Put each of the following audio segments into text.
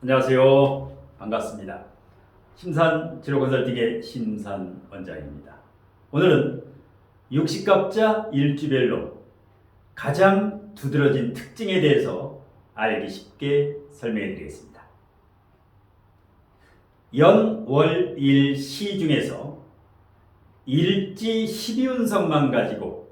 안녕하세요. 반갑습니다. 심산치료컨설팅의 심산 원장입니다. 오늘은 육식갑자 일주별로 가장 두드러진 특징에 대해서 알기 쉽게 설명해 드리겠습니다. 연, 월, 일, 시 중에서 일지 12운성만 가지고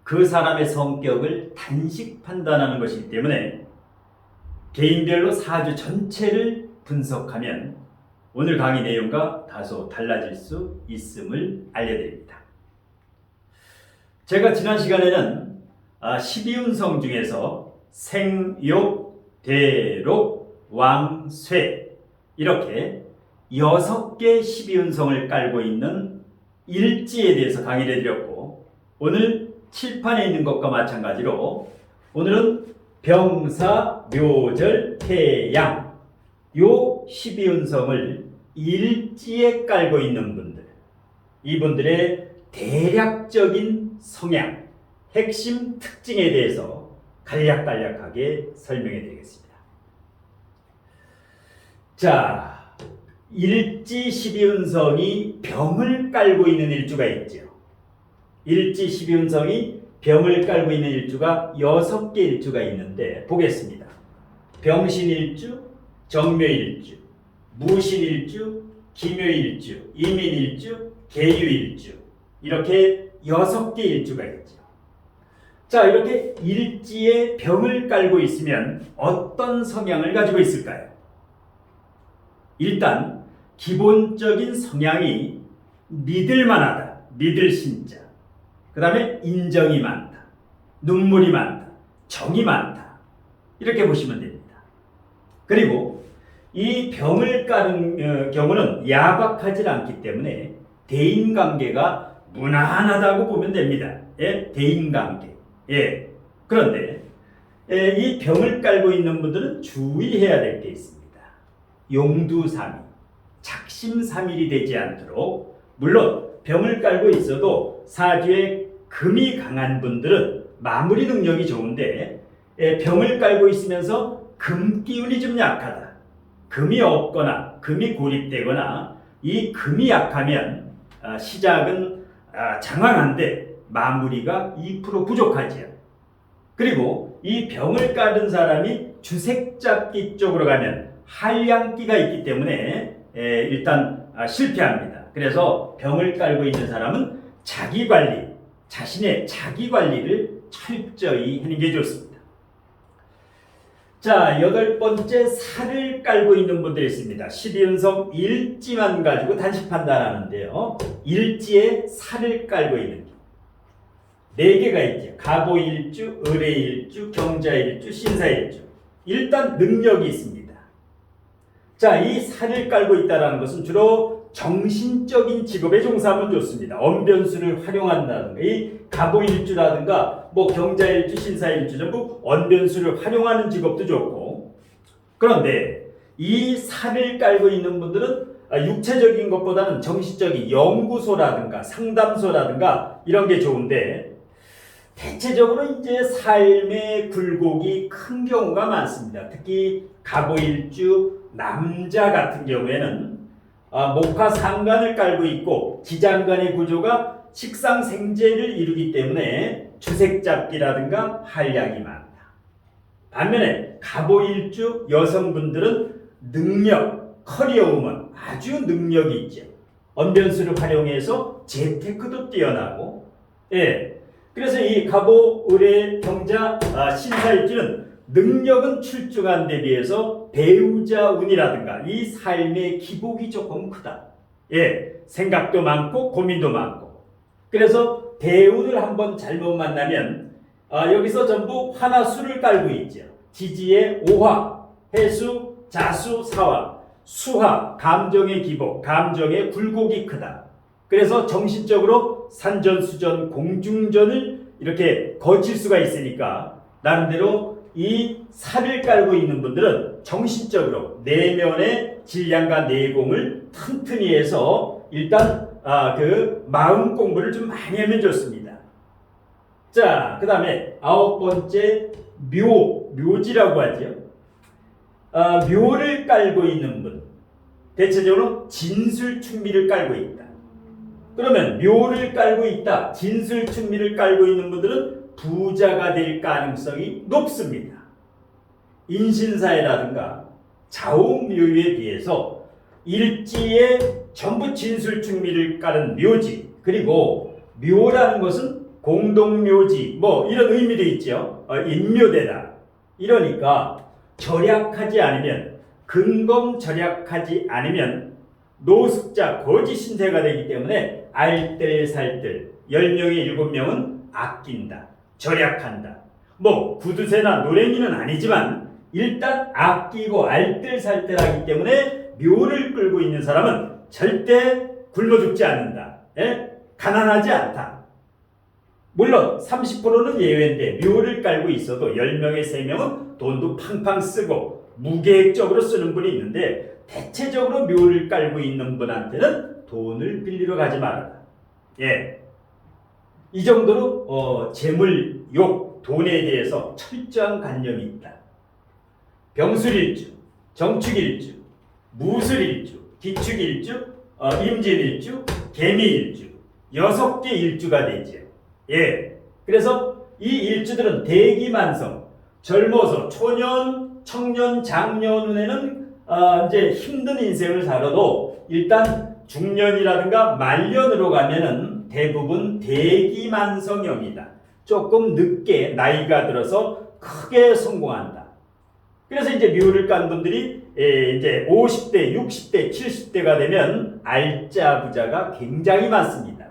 그 사람의 성격을 단식 판단하는 것이기 때문에 개인별로 사주 전체를 분석하면 오늘 강의 내용과 다소 달라질 수 있음을 알려드립니다. 제가 지난 시간에는 12운성 중에서 생욕, 대록, 왕, 쇠 이렇게 6개 12운성을 깔고 있는 일지에 대해서 강의를 해드렸고, 오늘 칠판에 있는 것과 마찬가지로 오늘은 병사, 묘절, 태양 요 12운성을 일지에 깔고 있는 분들, 이분들의 대략적인 성향, 핵심 특징에 대해서 간략간략하게 설명해 드리겠습니다. 자, 일지 12운성이 병을 깔고 있는 일주가 있죠. 일지 12운성이 병을 깔고 있는 일주가 6개 일주가 있는데 보겠습니다. 병신일주, 정묘일주, 무신일주, 기묘일주, 이민일주, 계유일주 이렇게 6개 일주가 있죠. 자, 이렇게 일지에 병을 깔고 있으면 어떤 성향을 가지고 있을까요? 일단 기본적인 성향이 믿을만하다, 믿을 신자. 그 다음에 인정이 많다, 눈물이 많다, 정이 많다 이렇게 보시면 됩니다. 그리고 이 병을 깔은 경우는 야박하지 않기 때문에 대인관계가 무난하다고 보면 됩니다. 예? 대인관계. 예. 그런데 이 병을 깔고 있는 분들은 주의해야 될 게 있습니다. 용두삼일, 작심삼일이 되지 않도록, 물론 병을 깔고 있어도 사주에 금이 강한 분들은 마무리 능력이 좋은데 병을 깔고 있으면서 금 기운이 좀 약하다, 금이 없거나 금이 고립되거나 이 금이 약하면 시작은 장황한데 마무리가 2% 부족하지요. 그리고 이 병을 깔은 사람이 주색잡기 쪽으로 가면 한량기가 있기 때문에 일단 실패합니다. 그래서 병을 깔고 있는 사람은 자기관리, 자신의 자기관리를 철저히 하는 게 좋습니다. 자, 8번째, 살을 깔고 있는 분들이 있습니다. 12운성 일지만 가지고 단식 판단하는데요. 일지에 살을 깔고 있는 게 4개가 있죠. 갑오일주, 을의일주, 경자일주, 신사일주. 일단 능력이 있습니다. 자, 이 살을 깔고 있다는 것은 주로 정신적인 직업에 종사하면 좋습니다. 언변수를 활용한다든가, 이 갑오일주라든가 경자일주, 신사일주 전부 언변수를 활용하는 직업도 좋고, 그런데 이 살을 깔고 있는 분들은 육체적인 것보다는 정신적인 연구소라든가 상담소라든가 이런 게 좋은데, 대체적으로 이제 삶의 굴곡이 큰 경우가 많습니다. 특히 갑오일주 남자 같은 경우에는 목화상관을 깔고 있고 지장간의 구조가 식상생재를 이루기 때문에 주색잡기라든가 한량이 많다. 반면에 갑오일주 여성분들은 능력, 커리어우먼, 아주 능력이 있죠. 언변수를 활용해서 재테크도 뛰어나고, 그래서 이 갑오, 을의, 경자, 신사일주는 능력은 출중한 데 비해서 배우자 운이라든가 이 삶의 기복이 조금 크다. 생각도 많고 고민도 많고. 그래서 대운을 한번 잘못 만나면 여기서 전부 화나수를 깔고 있죠. 지지의 오화, 해수, 자수, 사화, 수화, 감정의 기복, 감정의 굴곡이 크다. 그래서 정신적으로 산전수전, 공중전을 이렇게 거칠 수가 있으니까 나름대로 이 살을 깔고 있는 분들은 정신적으로 내면의 질량과 내공을 튼튼히 해서 일단 그 마음 공부를 좀 많이 하면 좋습니다. 자, 그 다음에 9번째 묘지라고 하죠. 묘를 깔고 있는 분, 대체적으로 진술충미를 깔고 있다. 그러면 묘를 깔고 있다, 진술충미를 깔고 있는 분들은 부자가 될 가능성이 높습니다. 인신사회라든가 자오묘에 비해서 일지에 전부 진술충미를 깔은 묘지, 그리고 묘라는 것은 공동묘지 뭐 이런 의미도 있죠. 인묘대다. 이러니까 절약하지 않으면, 근검절약하지 않으면 노숙자 거지 신세가 되기 때문에 알뜰살뜰 10명의 7명은 아낀다, 절약한다. 뭐 구두쇠나 노랭이는 아니지만 일단 아끼고 알뜰살뜰하기 때문에 묘를 끌고 있는 사람은 절대 굶어 죽지 않는다. 예? 가난하지 않다. 물론 30%는 예외인데 묘를 깔고 있어도 10명에 3명은 돈도 팡팡 쓰고 무계획적으로 쓰는 분이 있는데, 대체적으로 묘를 깔고 있는 분한테는 돈을 빌리러 가지 말아라. 예. 이 정도로 재물, 욕, 돈에 대해서 철저한 관념이 있다. 병술일주, 정축일주, 무술일주, 기축일주, 임진일주, 개미일주 6개 일주가 되죠. 예. 그래서 이 일주들은 대기만성, 젊어서 초년, 청년, 장년에는 이제 힘든 인생을 살아도 일단 중년이라든가 말년으로 가면은 대부분 대기만성형이다. 조금 늦게 나이가 들어서 크게 성공한다. 그래서 이제 묘를 깐 분들이 이제 50대, 60대, 70대가 되면 알짜 부자가 굉장히 많습니다.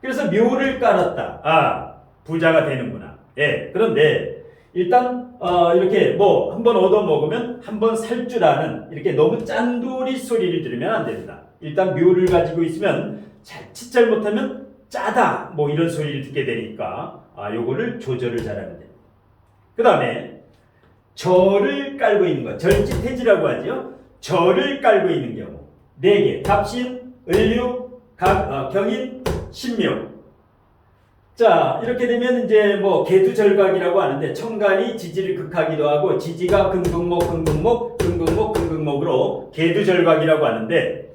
그래서 묘를 깔았다. 부자가 되는구나. 예. 그런데 일단 이렇게 뭐 한번 얻어 먹으면 한번 살 줄 아는 이렇게 너무 짠돌이 소리를 들으면 안 된다. 일단 묘를 가지고 있으면 자칫 잘못하면 짜다 뭐 이런 소리를 듣게 되니까 요거를 조절을 잘하면 됩니다. 그 다음에 절을 깔고 있는 것, 절지태지라고 하죠. 절을 깔고 있는 경우 4개, 갑신, 을류, 경인, 신묘. 자, 이렇게 되면 이제 뭐 계두절각이라고 하는데, 천간이 지지를 극하기도 하고 지지가 금극목으로 계두절각이라고 하는데,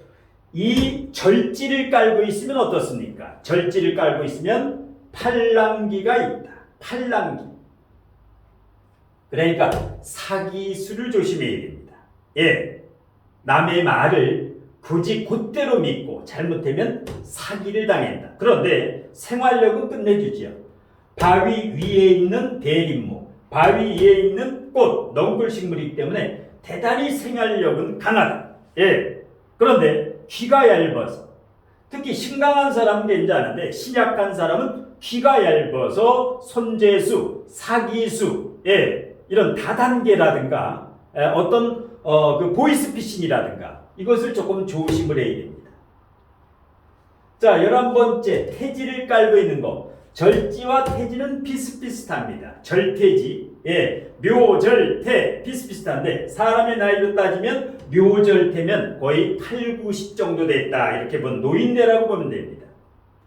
이 절지를 깔고 있으면 어떻습니까? 절지를 깔고 있으면 팔랑기가 있다. 팔랑기. 그러니까 사기수를 조심해야 됩니다. 예, 남의 말을 굳이 곧대로 믿고 잘못되면 사기를 당한다. 그런데 생활력은 끝내주지요. 바위 위에 있는 대림목, 바위 위에 있는 꽃, 넝굴식물이기 때문에 대단히 생활력은 강하다. 예. 그런데 귀가 얇아서, 특히 신강한 사람은 괜찮은데 신약한 사람은 귀가 얇아서 손재수, 사기수, 예, 이런 다단계라든가 어떤 그 보이스피싱이라든가 이것을 조금 조심을 해야 됩니다. 자, 11번째 태지를 깔고 있는 거. 절지와 태지는 비슷비슷합니다. 절태지, 예, 묘절태 비슷비슷한데 사람의 나이로 따지면 묘절태면 거의 8, 90 정도 됐다 이렇게 본 노인네라고 보면 됩니다.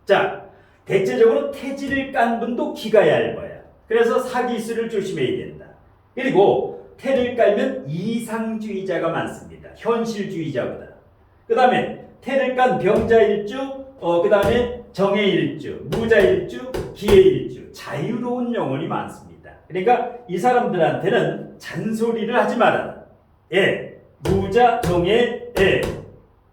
자, 대체적으로 태지를 깐 분도 귀가 얇아요. 그래서 사기수를 조심해야 된다. 그리고 태를 깔면 이상주의자가 많습니다. 현실주의자보다. 그 다음에 태를 깐 병자일주, 그 다음에 정해일주, 무자일주, 기해일주, 자유로운 영혼이 많습니다. 그러니까 이 사람들한테는 잔소리를 하지 말아라. 예, 무자, 정해, 예.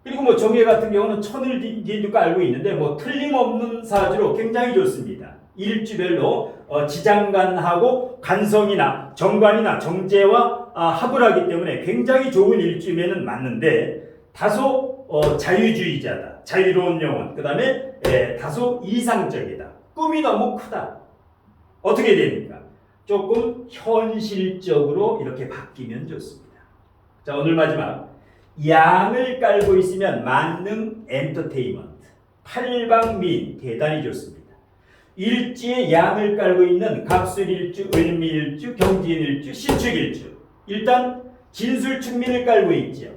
그리고 뭐 정해 같은 경우는 천을 뒤에도 깔고 있는데 뭐 틀림없는 사주로 굉장히 좋습니다. 일주별로 지장간하고 간성이나 정관이나 정제와 합을 하기 때문에 굉장히 좋은 일주면은 맞는데, 다소 자유주의자다. 자유로운 영혼. 그 다음에 다소 이상적이다. 꿈이 너무 크다. 어떻게 됩니까? 조금 현실적으로 이렇게 바뀌면 좋습니다. 자, 오늘 마지막. 양을 깔고 있으면 만능 엔터테인먼트. 팔방미인 대단히 좋습니다. 일지에 양을 깔고 있는 갑술일주, 을미일주, 경진일주, 신축일주. 일단 진술충민을 깔고 있죠.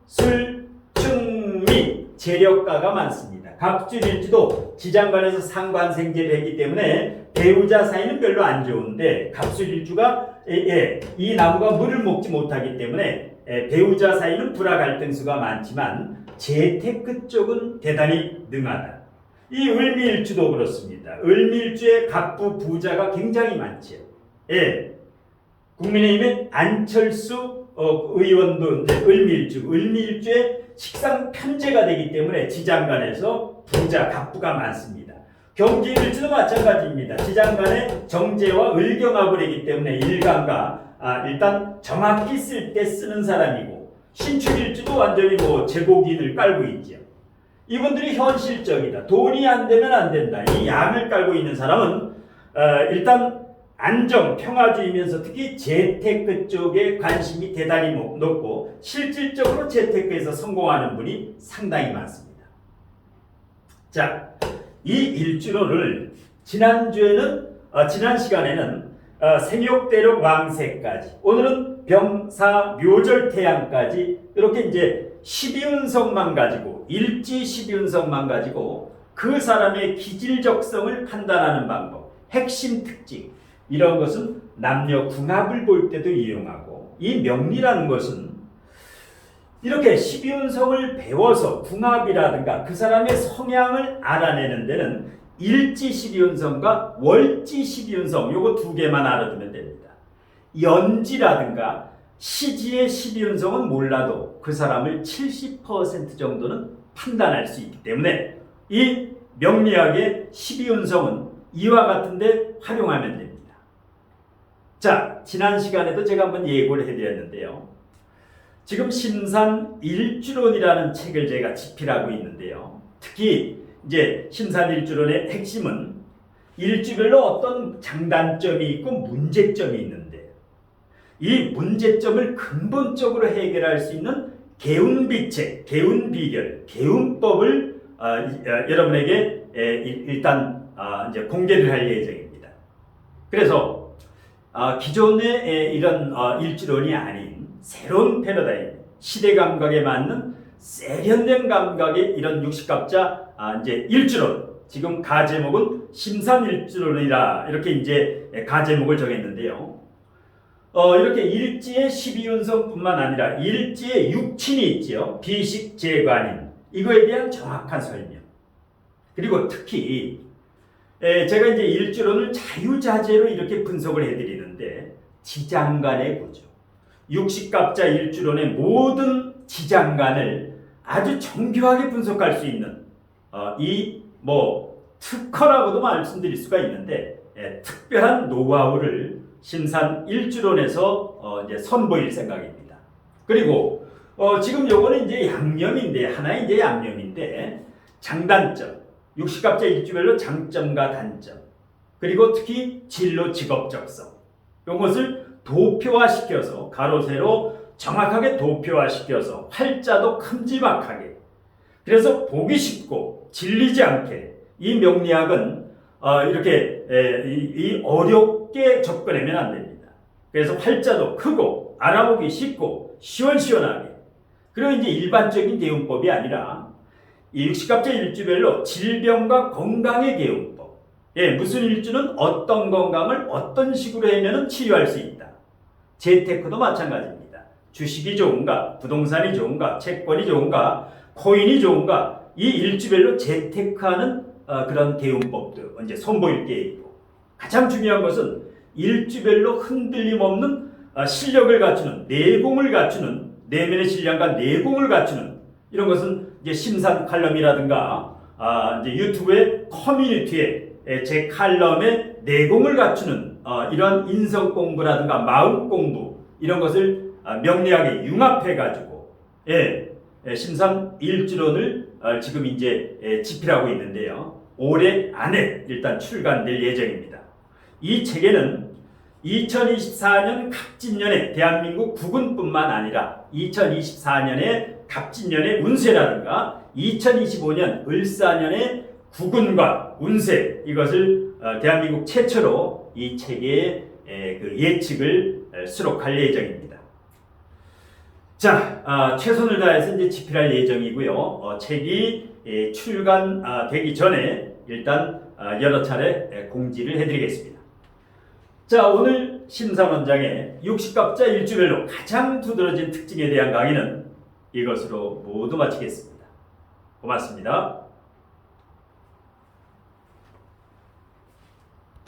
진술충미 재력가가 많습니다. 갑술일주도 지장간에서 상관생제를 했기 때문에 배우자 사이는 별로 안 좋은데 갑술일주가 이 나무가 물을 먹지 못하기 때문에 배우자 사이는 불화 갈등수가 많지만 재테크 쪽은 대단히 능하다. 이 을미일주도 그렇습니다. 을미일주의 갑부 부자가 굉장히 많지요. 국민의힘의 안철수 의원도 이제 을미일주에 식상 편제가 되기 때문에 지장간에서 부자 갑부가 많습니다. 경기일주도 마찬가지입니다. 지장간에 정제와 을경합을 하기 때문에 일간과 일단 정확히 쓸 때 쓰는 사람이고, 신축일주도 완전히 제고기를 깔고 있죠. 이분들이 현실적이다. 돈이 안 되면 안 된다. 이 약을 깔고 있는 사람은 일단 안정, 평화주의면서 특히 재테크 쪽에 관심이 대단히 높고 실질적으로 재테크에서 성공하는 분이 상당히 많습니다. 자, 이 일주론을 지난 시간에는 생욕대력 왕세까지, 오늘은 병사 묘절 태양까지 이렇게 이제 12운성만 가지고, 일지 12운성만 가지고 그 사람의 기질적성을 판단하는 방법, 핵심 특징, 이런 것은 남녀 궁합을 볼 때도 이용하고, 이 명리라는 것은 이렇게 12운성을 배워서 궁합이라든가 그 사람의 성향을 알아내는 데는 일지 12운성과 월지 12운성 요거 두 개만 알아두면 됩니다. 연지라든가 시지의 12운성은 몰라도 그 사람을 70% 정도는 판단할 수 있기 때문에 이 명리학의 12운성은 이와 같은데 활용하면 됩니다. 자, 지난 시간에도 제가 한번 예고를 해드렸는데요. 지금 심산일주론이라는 책을 제가 집필하고 있는데요. 특히 이제 심산일주론의 핵심은 일주별로 어떤 장단점이 있고 문제점이 있는데, 이 문제점을 근본적으로 해결할 수 있는 개운비책, 개운비결, 개운법을 여러분에게 일단 이제 공개를 할 예정입니다. 그래서 기존의 이런 일주론이 아닌 새로운 패러다임, 시대 감각에 맞는 세련된 감각의 이런 육식갑자 이제 일주론, 지금 가제목은 심산일주론이라 이렇게 이제 가제목을 정했는데요. 이렇게 일지의 12운성뿐만 아니라 일지의 육친이 있죠. 비식 재관인, 이거에 대한 정확한 설명. 그리고 특히 제가 이제 일주론을 자유자재로 이렇게 분석을 해드리는데, 지장간의 구조, 육식갑자 일주론의 모든 지장간을 아주 정교하게 분석할 수 있는 이 특허라고도 말씀드릴 수가 있는데, 특별한 노하우를 심산 일주론에서 이제 선보일 생각입니다. 그리고 지금 요거는 이제 양념인데, 하나의 이제 양념인데, 장단점, 육식갑자 일주별로 장점과 단점, 그리고 특히 진로 직업적성, 이것을 도표화시켜서 가로 세로 정확하게 도표화시켜서 활자도 큼지막하게, 그래서 보기 쉽고 질리지 않게 이 명리학은 이렇게 이 어렵게 접근하면 안 됩니다. 그래서 활자도 크고 알아보기 쉽고 시원시원하게, 그리고 이제 일반적인 개운법이 아니라 이 육식갑자 일주별로 질병과 건강의 개운법, 무슨 일주는 어떤 건강을 어떤 식으로 하면 치유할 수 있다. 재테크도 마찬가지입니다. 주식이 좋은가, 부동산이 좋은가, 채권이 좋은가, 코인이 좋은가, 이 일주별로 재테크하는 그런 개운법도 이제 선보일 게이고, 가장 중요한 것은 일주별로 흔들림 없는 실력을 갖추는, 내공을 갖추는, 내면의 신량과 내공을 갖추는 이런 것은 이제 심산 칼럼이라든가 이제 유튜브의 커뮤니티에 제 칼럼에 내공을 갖추는 이런 인성 공부라든가 마음 공부, 이런 것을 명리학에 융합해 가지고 심산 일주론을 지금 이제 집필하고 있는데요. 올해 안에 일단 출간될 예정입니다. 이 책에는 2024년 갑진년에 대한민국 국운뿐만 아니라 2024년에 갑진년의 운세라든가 2025년 을사년의 국운과 운세, 이것을 대한민국 최초로 이 책에 그 예측을 수록할 예정입니다. 자, 최선을 다해서 이제 집필할 예정이고요. 책이 출간되기 전에 일단 여러 차례 공지를 해드리겠습니다. 자, 오늘 심산원장의 60갑자 일주별로 가장 두드러진 특징에 대한 강의는 이것으로 모두 마치겠습니다. 고맙습니다.